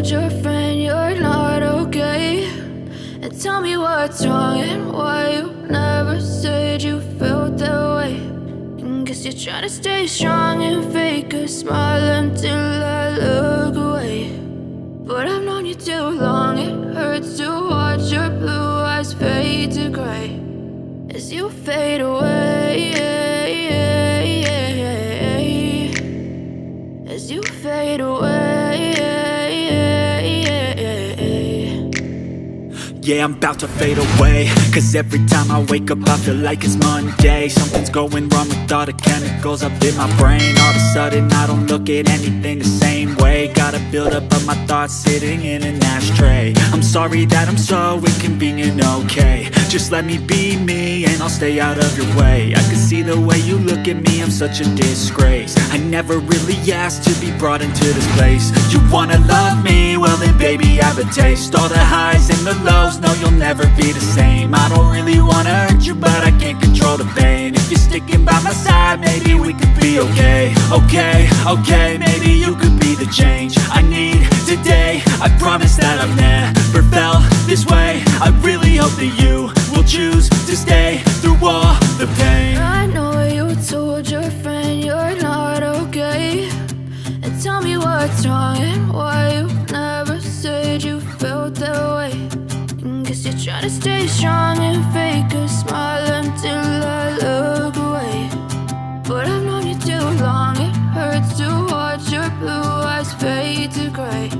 told your friend you're not okay? And tell me what's wrong and why you never said you felt that way. And guess you're trying to stay strong and fake a smile until I look away. But I've known you too long, it hurts to watch your blue eyes fade to gray as you fade away, as you fade away. Yeah, I'm about to fade away, cause every time I wake up I feel like it's Monday. Something's going wrong with all the chemicals up in my brain. All of a sudden I don't look at anything the same way. Got a build up of my thoughts sitting in an ashtray. I'm sorry that I'm so inconvenient, okay? Just let me be me and I'll stay out of your way. I can see the way you look at me, I'm such a disgrace. I never really asked to be brought into this place. You wanna love me? Well then baby have a taste. All the highs and the lows, no you'll never be the same. I don't really wanna hurt you but I can't control the pain. If you're sticking by my side maybe we could be okay. Okay, maybe you could be the change I need today. I promise that I've never felt this way. I really hope that you will choose to stay through all the pain. I know you told your friend you're not okay. And tell me what's wrong and why you never said you felt that way. And guess you're trying to stay strong and fake a smile until I look away. But I've known you too long, it hurts to watch your blue eyes fade to gray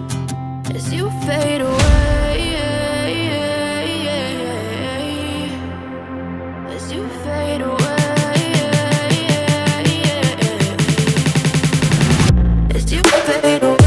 as you fade away, as you fade away, as you fade away.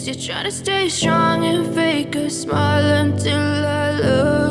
You're trying to stay strong and fake a smile until I look